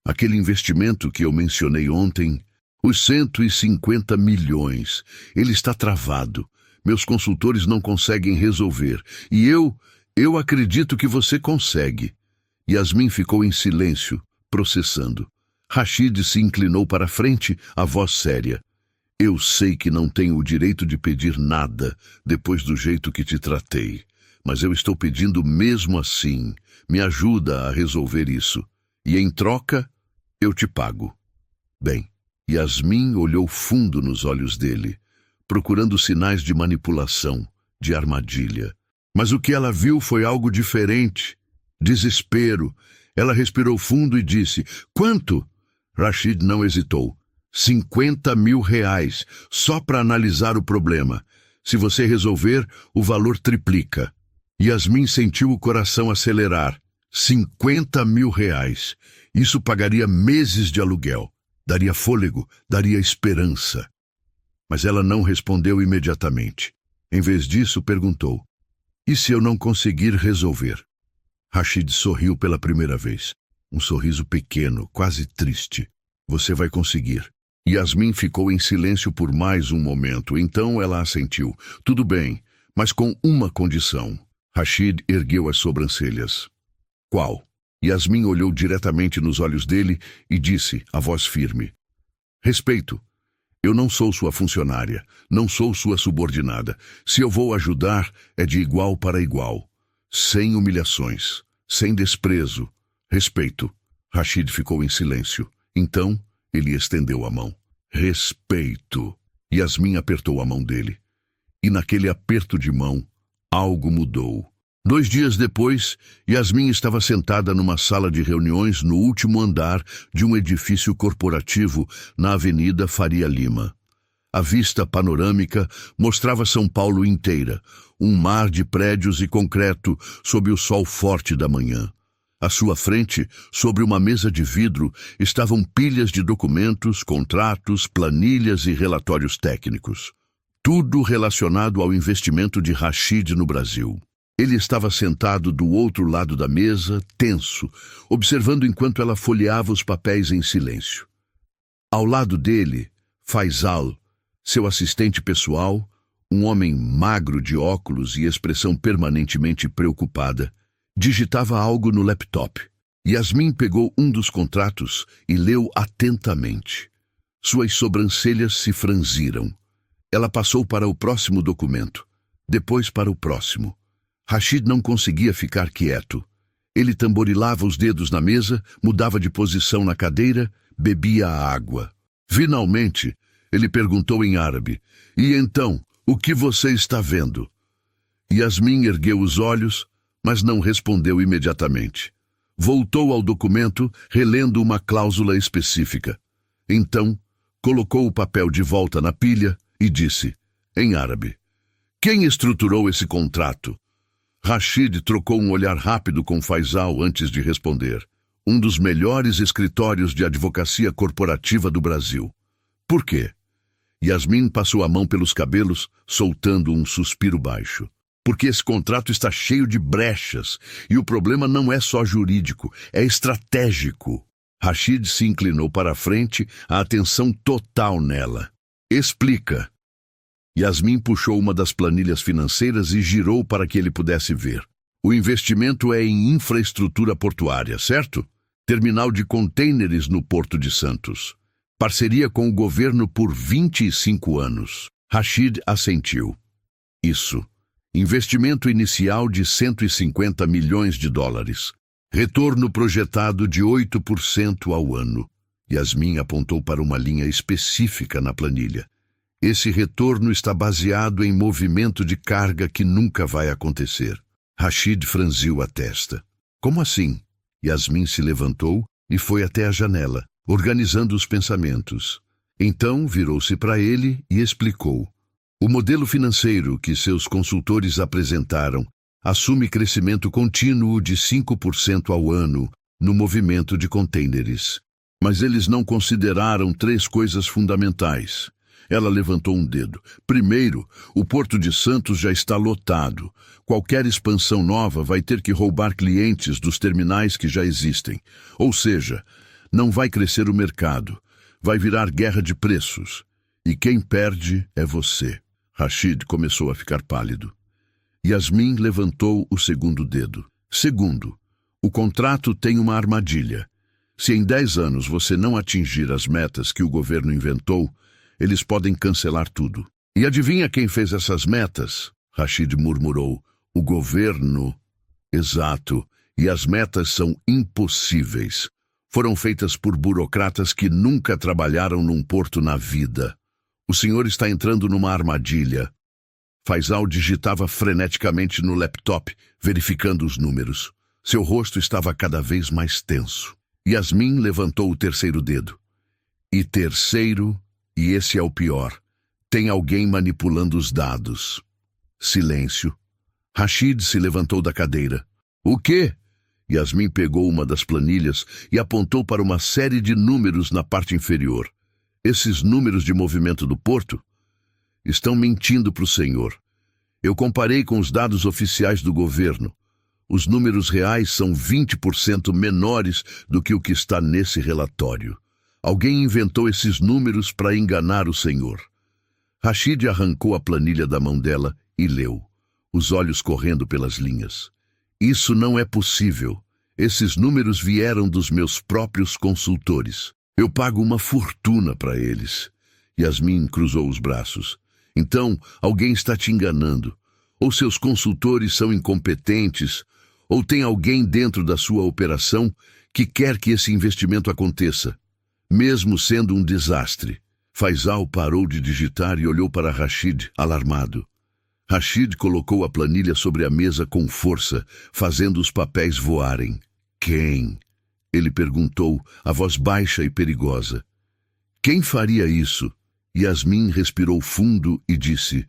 Aquele investimento que eu mencionei ontem, os 150 milhões, ele está travado. Meus consultores não conseguem resolver. E eu acredito que você consegue. Yasmin ficou em silêncio, processando. Rashid se inclinou para a frente, a voz séria. Eu sei que não tenho o direito de pedir nada depois do jeito que te tratei, mas eu estou pedindo mesmo assim. Me ajuda a resolver isso. E em troca, eu te pago. Bem, Yasmin olhou fundo nos olhos dele, procurando sinais de manipulação, de armadilha. Mas o que ela viu foi algo diferente. Desespero. Ela respirou fundo e disse, quanto? Rashid não hesitou. 50 mil reais, só para analisar o problema. Se você resolver, o valor triplica. Yasmin sentiu o coração acelerar. 50 mil reais. Isso pagaria meses de aluguel. Daria fôlego, daria esperança. Mas ela não respondeu imediatamente. Em vez disso, perguntou, e se eu não conseguir resolver? Rashid sorriu pela primeira vez. Um sorriso pequeno, quase triste. Você vai conseguir. Yasmin ficou em silêncio por mais um momento, então ela assentiu. Tudo bem, mas com uma condição. Rashid ergueu as sobrancelhas. Qual? Yasmin olhou diretamente nos olhos dele e disse, a voz firme. Respeito. Eu não sou sua funcionária, não sou sua subordinada. Se eu vou ajudar, é de igual para igual. Sem humilhações, sem desprezo. Respeito. Rashid ficou em silêncio. Então, ele estendeu a mão. Respeito. Yasmin apertou a mão dele. E naquele aperto de mão, algo mudou. 2 dias depois, Yasmin estava sentada numa sala de reuniões no último andar de um edifício corporativo na Avenida Faria Lima. A vista panorâmica mostrava São Paulo inteira, um mar de prédios e concreto sob o sol forte da manhã. À sua frente, sobre uma mesa de vidro, estavam pilhas de documentos, contratos, planilhas e relatórios técnicos. Tudo relacionado ao investimento de Rashid no Brasil. Ele estava sentado do outro lado da mesa, tenso, observando enquanto ela folheava os papéis em silêncio. Ao lado dele, Faisal, seu assistente pessoal, um homem magro de óculos e expressão permanentemente preocupada, digitava algo no laptop. Yasmin pegou um dos contratos e leu atentamente. Suas sobrancelhas se franziram. Ela passou para o próximo documento, depois para o próximo. Rashid não conseguia ficar quieto. Ele tamborilava os dedos na mesa, mudava de posição na cadeira, bebia a água. Finalmente, ele perguntou em árabe, e então, o que você está vendo? Yasmin ergueu os olhos, mas não respondeu imediatamente. Voltou ao documento, relendo uma cláusula específica. Então, colocou o papel de volta na pilha e disse, em árabe, quem estruturou esse contrato? Rashid trocou um olhar rápido com Faisal antes de responder. Um dos melhores escritórios de advocacia corporativa do Brasil. Por quê? Yasmin passou a mão pelos cabelos, soltando um suspiro baixo. Porque esse contrato está cheio de brechas, e o problema não é só jurídico, é estratégico. Rashid se inclinou para a frente, a atenção total nela. Explica. Yasmin puxou uma das planilhas financeiras e girou para que ele pudesse ver. O investimento é em infraestrutura portuária, certo? Terminal de contêineres no Porto de Santos. Parceria com o governo por 25 anos. Rashid assentiu. Isso. Investimento inicial de 150 milhões de dólares. Retorno projetado de 8% ao ano. Yasmin apontou para uma linha específica na planilha. Esse retorno está baseado em movimento de carga que nunca vai acontecer. Rashid franziu a testa. Como assim? Yasmin se levantou e foi até a janela, organizando os pensamentos. Então virou-se para ele e explicou. O modelo financeiro que seus consultores apresentaram assume crescimento contínuo de 5% ao ano no movimento de contêineres. Mas eles não consideraram 3 coisas fundamentais. Ela levantou um dedo. Primeiro, o Porto de Santos já está lotado. Qualquer expansão nova vai ter que roubar clientes dos terminais que já existem. Ou seja, não vai crescer o mercado. Vai virar guerra de preços. E quem perde é você. Rashid começou a ficar pálido. Yasmin levantou o segundo dedo. Segundo, o contrato tem uma armadilha. Se em 10 anos você não atingir as metas que o governo inventou, eles podem cancelar tudo. E adivinha quem fez essas metas? Rashid murmurou. O governo. Exato. E as metas são impossíveis. Foram feitas por burocratas que nunca trabalharam num porto na vida. O senhor está entrando numa armadilha. Faisal digitava freneticamente no laptop, verificando os números. Seu rosto estava cada vez mais tenso. Yasmin levantou o terceiro dedo. E terceiro, e esse é o pior, tem alguém manipulando os dados. Silêncio. Rashid se levantou da cadeira. O quê? Yasmin pegou uma das planilhas e apontou para uma série de números na parte inferior. Esses números de movimento do porto? Estão mentindo para o senhor. Eu comparei com os dados oficiais do governo. Os números reais são 20% menores do que o que está nesse relatório. Alguém inventou esses números para enganar o senhor. Rashid arrancou a planilha da mão dela e leu, os olhos correndo pelas linhas. Isso não é possível. Esses números vieram dos meus próprios consultores. Eu pago uma fortuna para eles. Yasmin cruzou os braços. Então, alguém está te enganando. Ou seus consultores são incompetentes, ou tem alguém dentro da sua operação que quer que esse investimento aconteça, mesmo sendo um desastre. Faisal parou de digitar e olhou para Rashid, alarmado. Rashid colocou a planilha sobre a mesa com força, fazendo os papéis voarem. Quem? Ele perguntou, a voz baixa e perigosa. Quem faria isso? Yasmin respirou fundo e disse,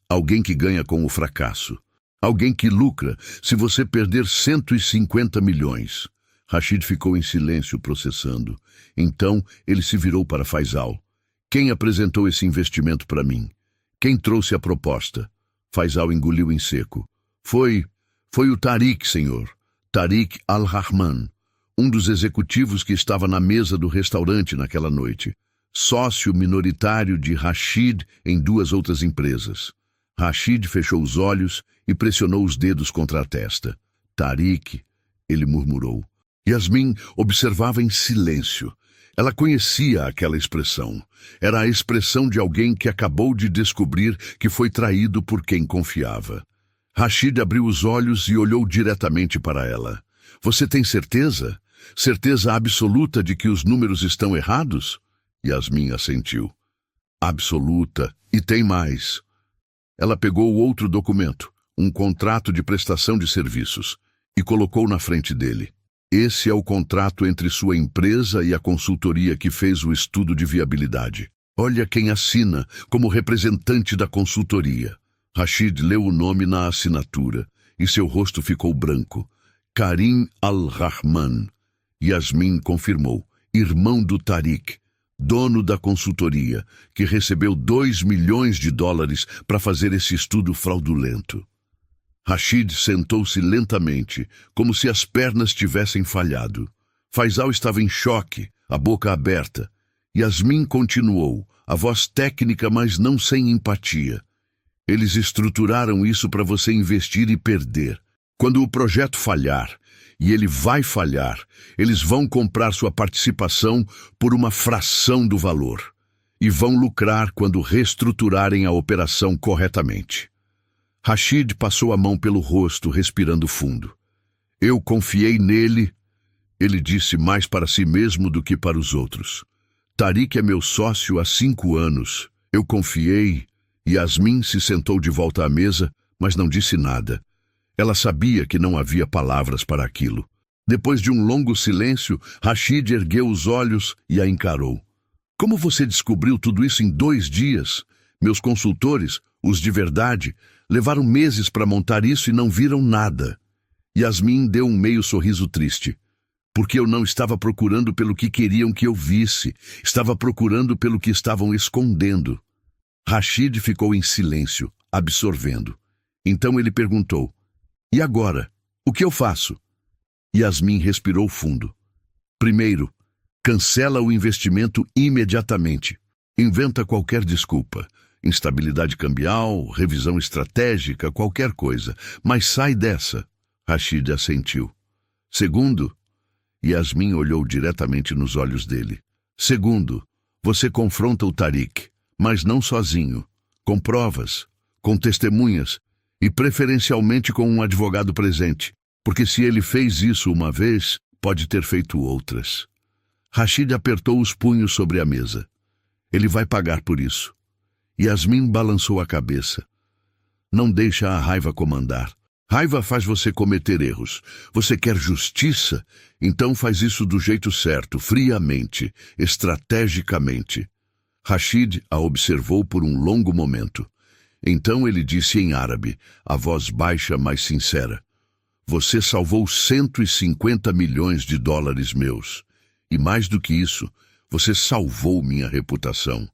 alguém que ganha com o fracasso. Alguém que lucra se você perder 150 milhões. Rashid ficou em silêncio processando. Então ele se virou para Faisal. Quem apresentou esse investimento para mim? Quem trouxe a proposta? Faisal engoliu em seco. Foi o Tariq, senhor. Tariq Al-Rahman, um dos executivos que estava na mesa do restaurante naquela noite. Sócio minoritário de Rashid em 2 outras empresas. Rashid fechou os olhos e pressionou os dedos contra a testa. Tariq, ele murmurou. Yasmin observava em silêncio. Ela conhecia aquela expressão. Era a expressão de alguém que acabou de descobrir que foi traído por quem confiava. Rashid abriu os olhos e olhou diretamente para ela. Você tem certeza? Certeza absoluta de que os números estão errados? Yasmin assentiu. Absoluta. E tem mais. Ela pegou outro documento, um contrato de prestação de serviços, e colocou na frente dele. Esse é o contrato entre sua empresa e a consultoria que fez o estudo de viabilidade. Olha quem assina como representante da consultoria. Rashid leu o nome na assinatura e seu rosto ficou branco. Karim Al-Rahman. Yasmin confirmou. Irmão do Tariq, dono da consultoria, que recebeu $2 milhões para fazer esse estudo fraudulento. Rashid sentou-se lentamente, como se as pernas tivessem falhado. Faisal estava em choque, a boca aberta. Yasmin continuou, a voz técnica, mas não sem empatia. Eles estruturaram isso para você investir e perder. Quando o projeto falhar, e ele vai falhar, eles vão comprar sua participação por uma fração do valor. E vão lucrar quando reestruturarem a operação corretamente. Rashid passou a mão pelo rosto, respirando fundo. Eu confiei nele, ele disse, mais para si mesmo do que para os outros. Tariq é meu sócio há 5 anos, Eu confiei. Yasmin se sentou de volta à mesa, mas não disse nada. Ela sabia que não havia palavras para aquilo. Depois de um longo silêncio, Rashid ergueu os olhos e a encarou. Como você descobriu tudo isso em 2 dias? Meus consultores, os de verdade, levaram meses para montar isso e não viram nada. Yasmin deu um meio sorriso triste. Porque eu não estava procurando pelo que queriam que eu visse. Estava procurando pelo que estavam escondendo. Rashid ficou em silêncio, absorvendo. Então ele perguntou, e agora? O que eu faço? Yasmin respirou fundo. Primeiro, cancela o investimento imediatamente. Inventa qualquer desculpa. Instabilidade cambial, revisão estratégica, qualquer coisa. Mas sai dessa. Rashid assentiu. Segundo, Yasmin olhou diretamente nos olhos dele. Segundo, você confronta o Tariq, mas não sozinho. Com provas, com testemunhas e preferencialmente com um advogado presente. Porque se ele fez isso uma vez, pode ter feito outras. Rashid apertou os punhos sobre a mesa. Ele vai pagar por isso. Yasmin balançou a cabeça. Não deixa a raiva comandar. Raiva faz você cometer erros. Você quer justiça? Então faz isso do jeito certo, friamente, estrategicamente. Rashid a observou por um longo momento. Então ele disse em árabe, a voz baixa, mas sincera. Você salvou 150 milhões de dólares meus. E mais do que isso, você salvou minha reputação.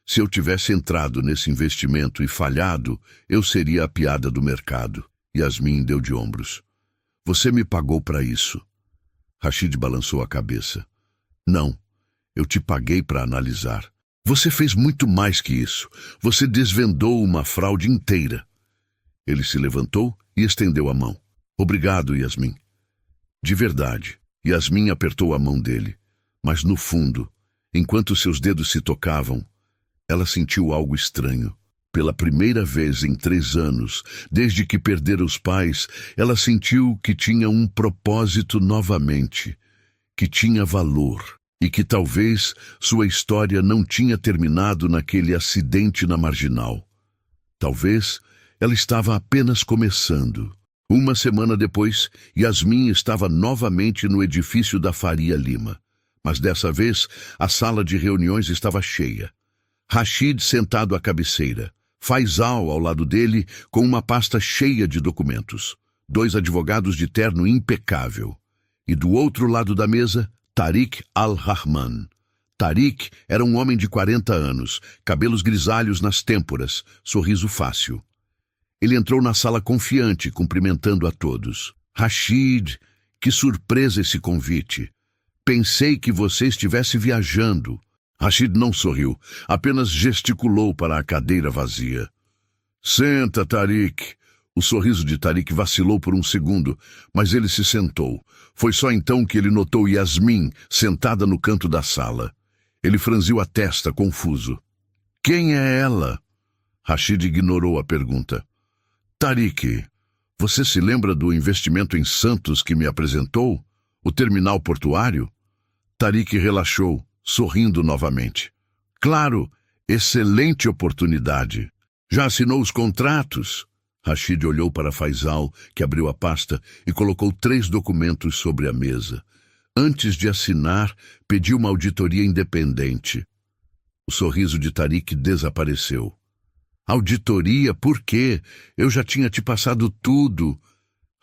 Se eu tivesse entrado nesse investimento e falhado, eu seria a piada do mercado. Yasmin deu de ombros. Você me pagou para isso. Rashid balançou a cabeça. Não, eu te paguei para analisar. Você fez muito mais que isso. Você desvendou uma fraude inteira. Ele se levantou e estendeu a mão. Obrigado, Yasmin. De verdade. Yasmin apertou a mão dele. Mas no fundo, enquanto seus dedos se tocavam, ela sentiu algo estranho. Pela primeira vez em 3 anos, desde que perdera os pais, ela sentiu que tinha um propósito novamente, que tinha valor e que talvez sua história não tinha terminado naquele acidente na Marginal. Talvez ela estava apenas começando. Uma semana depois, Yasmin estava novamente no edifício da Faria Lima. Mas dessa vez, a sala de reuniões estava cheia. Rashid sentado à cabeceira. Faisal ao lado dele, com uma pasta cheia de documentos. 2 advogados de terno impecável. E do outro lado da mesa, Tariq Al-Rahman. Tariq era um homem de 40 anos, cabelos grisalhos nas têmporas, sorriso fácil. Ele entrou na sala confiante, cumprimentando a todos. Rashid, que surpresa esse convite. Pensei que você estivesse viajando. Rashid não sorriu, apenas gesticulou para a cadeira vazia. Senta, Tariq. O sorriso de Tariq vacilou por um segundo, mas ele se sentou. Foi só então que ele notou Yasmin sentada no canto da sala. Ele franziu a testa, confuso. Quem é ela? Rashid ignorou a pergunta. Tariq, você se lembra do investimento em Santos que me apresentou? O terminal portuário? Tariq relaxou, sorrindo novamente. Claro, excelente oportunidade. Já assinou os contratos? Rashid olhou para Faisal, que abriu a pasta e colocou 3 documentos sobre a mesa. Antes de assinar, pediu uma auditoria independente. O sorriso de Tariq desapareceu. Auditoria? Por quê? Eu já tinha te passado tudo.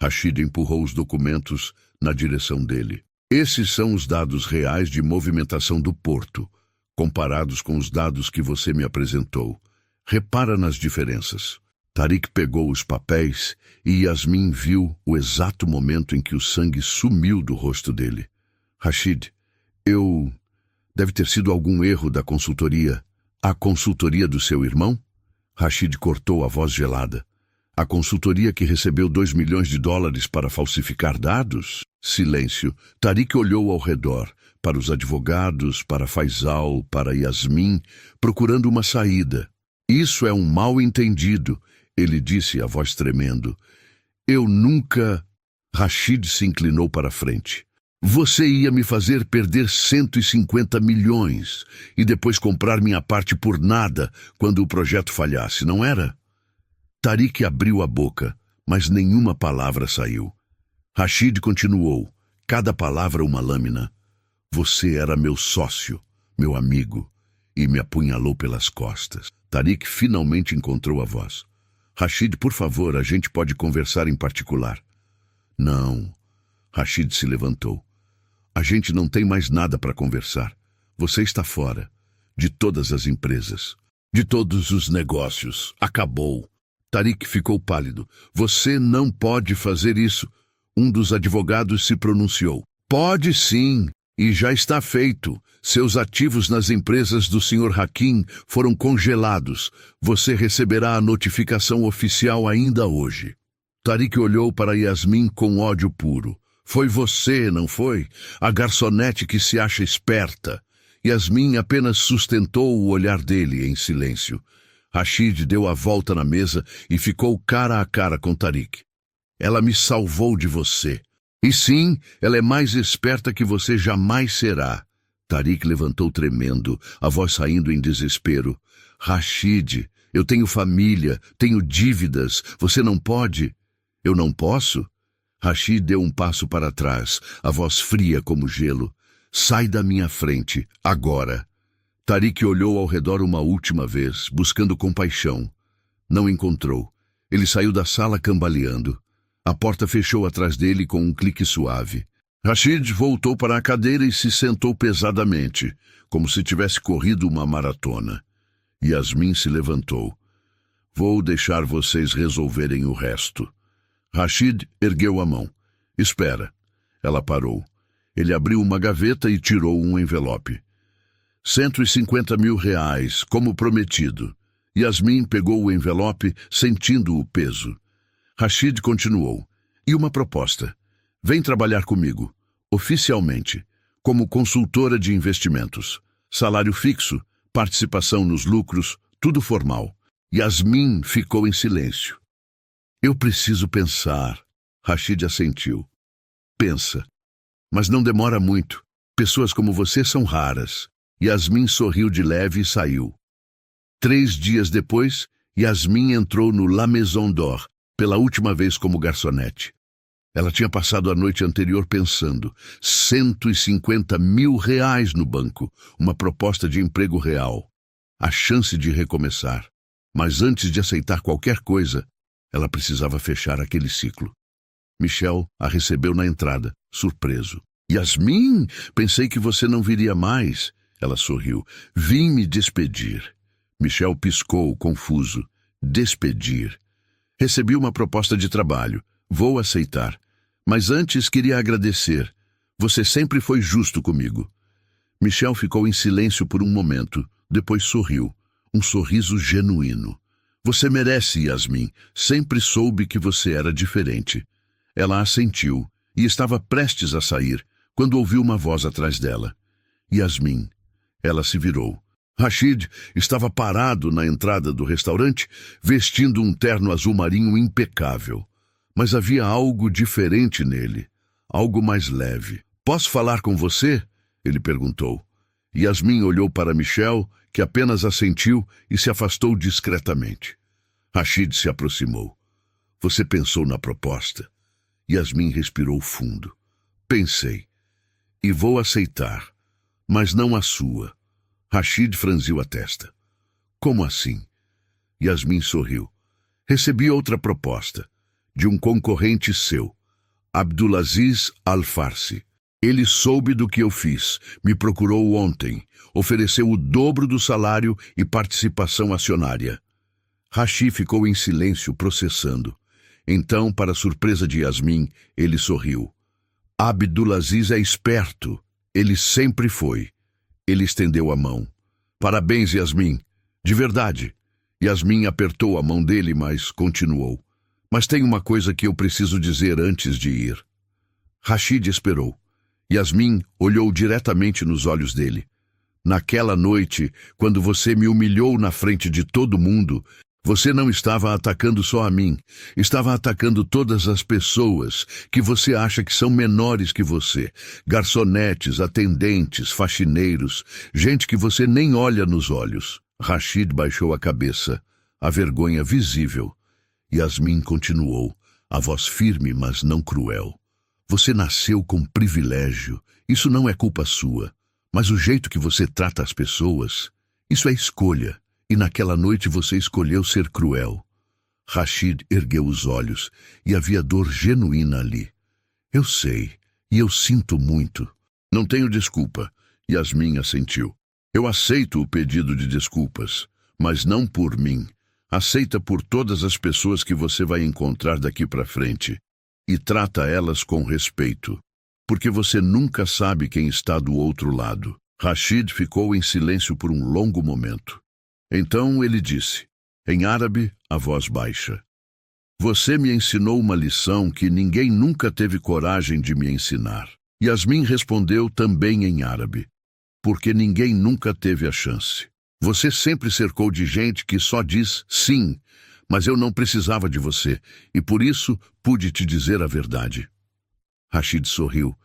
Rashid empurrou os documentos na direção dele. Esses são os dados reais de movimentação do porto, comparados com os dados que você me apresentou. Repara nas diferenças. Tariq pegou os papéis e Yasmin viu o exato momento em que o sangue sumiu do rosto dele. Rashid, deve ter sido algum erro da consultoria. A consultoria do seu irmão? Rashid cortou a voz gelada. A consultoria que recebeu 2 milhões de dólares para falsificar dados? Silêncio. Tariq olhou ao redor, para os advogados, para Faisal, para Yasmin, procurando uma saída. Isso é um mal-entendido, ele disse, a voz tremendo. Eu nunca... Rashid se inclinou para a frente. Você ia me fazer perder 150 milhões e depois comprar minha parte por nada quando o projeto falhasse, não era? Tariq abriu a boca, mas nenhuma palavra saiu. Rashid continuou, cada palavra uma lâmina. Você era meu sócio, meu amigo, e me apunhalou pelas costas. Tariq finalmente encontrou a voz. Rashid, por favor, a gente pode conversar em particular. Não. Rashid se levantou. A gente não tem mais nada para conversar. Você está fora. De todas as empresas. De todos os negócios. Acabou. Tariq ficou pálido. Você não pode fazer isso. Um dos advogados se pronunciou. Pode sim. E já está feito. Seus ativos nas empresas do Sr. Hakim foram congelados. Você receberá a notificação oficial ainda hoje. Tariq olhou para Yasmin com ódio puro. Foi você, não foi? A garçonete que se acha esperta. Yasmin apenas sustentou o olhar dele em silêncio. Rashid deu a volta na mesa e ficou cara a cara com Tariq. Ela me salvou de você. E sim, ela é mais esperta que você jamais será. Tariq levantou tremendo, a voz saindo em desespero. Rashid, eu tenho família, tenho dívidas, você não pode? Eu não posso? Rashid deu um passo para trás, a voz fria como gelo. Sai da minha frente, agora. Tariq olhou ao redor uma última vez, buscando compaixão. Não encontrou. Ele saiu da sala cambaleando. A porta fechou atrás dele com um clique suave. Rashid voltou para a cadeira e se sentou pesadamente, como se tivesse corrido uma maratona. Yasmin se levantou. Vou deixar vocês resolverem o resto. Rashid ergueu a mão. Espera. Ela parou. Ele abriu uma gaveta e tirou um envelope. 150 mil reais, como prometido. Yasmin pegou o envelope, sentindo o peso. Rashid continuou. E uma proposta. Vem trabalhar comigo, oficialmente, como consultora de investimentos. Salário fixo, participação nos lucros, tudo formal. Yasmin ficou em silêncio. Eu preciso pensar. Rashid assentiu. Pensa. Mas não demora muito. Pessoas como você são raras. Yasmin sorriu de leve e saiu. 3 dias depois, Yasmin entrou no La Maison d'Or, pela última vez como garçonete. Ela tinha passado a noite anterior pensando. 150 mil reais no banco, uma proposta de emprego real. A chance de recomeçar. Mas antes de aceitar qualquer coisa, ela precisava fechar aquele ciclo. Michel a recebeu na entrada, surpreso. Yasmin, pensei que você não viria mais. Ela sorriu. Vim me despedir. Michel piscou, confuso. Despedir. Recebi uma proposta de trabalho. Vou aceitar. Mas antes queria agradecer. Você sempre foi justo comigo. Michel ficou em silêncio por um momento. Depois sorriu. Um sorriso genuíno. Você merece, Yasmin. Sempre soube que você era diferente. Ela assentiu e estava prestes a sair, quando ouviu uma voz atrás dela. Yasmin. Ela se virou. Rashid estava parado na entrada do restaurante, vestindo um terno azul marinho impecável. Mas havia algo diferente nele, algo mais leve. Posso falar com você? Ele perguntou. Yasmin olhou para Michel, que apenas assentiu e se afastou discretamente. Rashid se aproximou. Você pensou na proposta? Yasmin respirou fundo. Pensei. E vou aceitar. Mas não a sua. Rashid franziu a testa. Como assim? Yasmin sorriu. Recebi outra proposta. De um concorrente seu. Abdulaziz Al-Farsi. Ele soube do que eu fiz, me procurou ontem, ofereceu o dobro do salário e participação acionária. Rashid ficou em silêncio, processando. Então, para surpresa de Yasmin, ele sorriu. Abdulaziz é esperto. Ele sempre foi. Ele estendeu a mão. Parabéns, Yasmin. De verdade. Yasmin apertou a mão dele, mas continuou. Mas tem uma coisa que eu preciso dizer antes de ir. Rashid esperou. Yasmin olhou diretamente nos olhos dele. Naquela noite, quando você me humilhou na frente de todo mundo, Você não estava atacando só a mim, estava atacando todas as pessoas que você acha que são menores que você. Garçonetes, atendentes, faxineiros, gente que você nem olha nos olhos. Rashid baixou a cabeça, a vergonha visível. Yasmin continuou, a voz firme, mas não cruel. Você nasceu com privilégio, isso não é culpa sua. Mas o jeito que você trata as pessoas, isso é escolha. E naquela noite você escolheu ser cruel. Rashid ergueu os olhos e havia dor genuína ali. Eu sei, e eu sinto muito. Não tenho desculpa, Yasmin assentiu. Eu aceito o pedido de desculpas, mas não por mim. Aceita por todas as pessoas que você vai encontrar daqui para frente. E trata elas com respeito, porque você nunca sabe quem está do outro lado. Rashid ficou em silêncio por um longo momento. Então ele disse, em árabe, a voz baixa: Você me ensinou uma lição que ninguém nunca teve coragem de me ensinar. Yasmin respondeu também em árabe, porque ninguém nunca teve a chance. Você sempre cercou de gente que só diz sim, mas eu não precisava de você, e por isso pude te dizer a verdade. Rashid sorriu,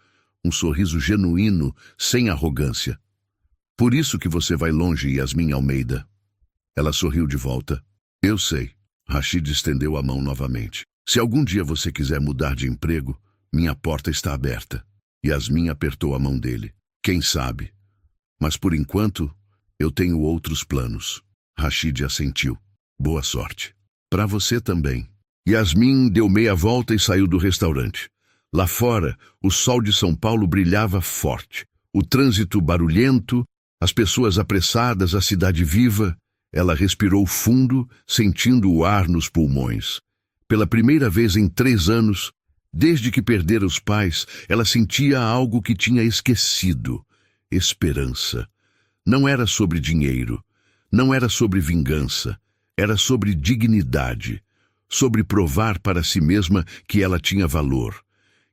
um sorriso genuíno, sem arrogância. Por isso que você vai longe, Yasmin Almeida. Ela sorriu de volta. Eu sei. Rashid estendeu a mão novamente. Se algum dia você quiser mudar de emprego, minha porta está aberta. Yasmin apertou a mão dele. Quem sabe? Mas por enquanto, eu tenho outros planos. Rashid assentiu. Boa sorte. Para você também. Yasmin deu meia volta e saiu do restaurante. Lá fora, o sol de São Paulo brilhava forte. O trânsito barulhento, as pessoas apressadas, a cidade viva. Ela respirou fundo, sentindo o ar nos pulmões. Pela primeira vez em 3 anos, desde que perdera os pais, ela sentia algo que tinha esquecido. Esperança. Não era sobre dinheiro, não era sobre vingança, era sobre dignidade, sobre provar para si mesma que ela tinha valor,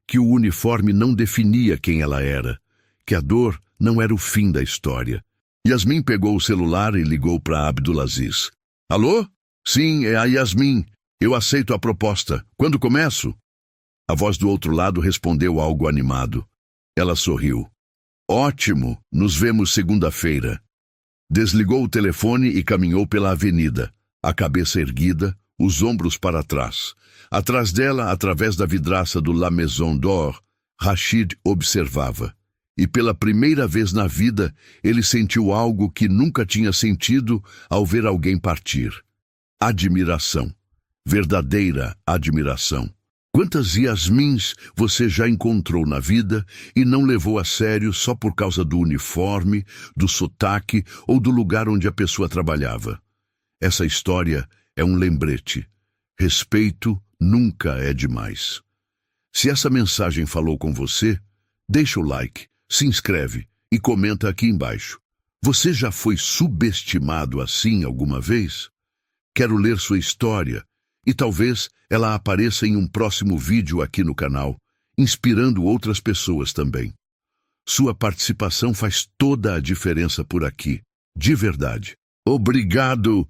que o uniforme não definia quem ela era, que a dor não era o fim da história. Yasmin pegou o celular e ligou para Abdulaziz. Alô? Sim, é a Yasmin. Eu aceito a proposta. Quando começo? A voz do outro lado respondeu algo animado. Ela sorriu. Ótimo, nos vemos segunda-feira. Desligou o telefone e caminhou pela avenida, a cabeça erguida, os ombros para trás. Atrás dela, através da vidraça do La Maison d'Or, Rashid observava. E pela primeira vez na vida, ele sentiu algo que nunca tinha sentido ao ver alguém partir. Admiração. Verdadeira admiração. Quantas Yasmins você já encontrou na vida e não levou a sério só por causa do uniforme, do sotaque ou do lugar onde a pessoa trabalhava? Essa história é um lembrete. Respeito nunca é demais. Se essa mensagem falou com você, deixa o like. Se inscreve e comenta aqui embaixo. Você já foi subestimado assim alguma vez? Quero ler sua história e talvez ela apareça em um próximo vídeo aqui no canal, inspirando outras pessoas também. Sua participação faz toda a diferença por aqui, de verdade. Obrigado!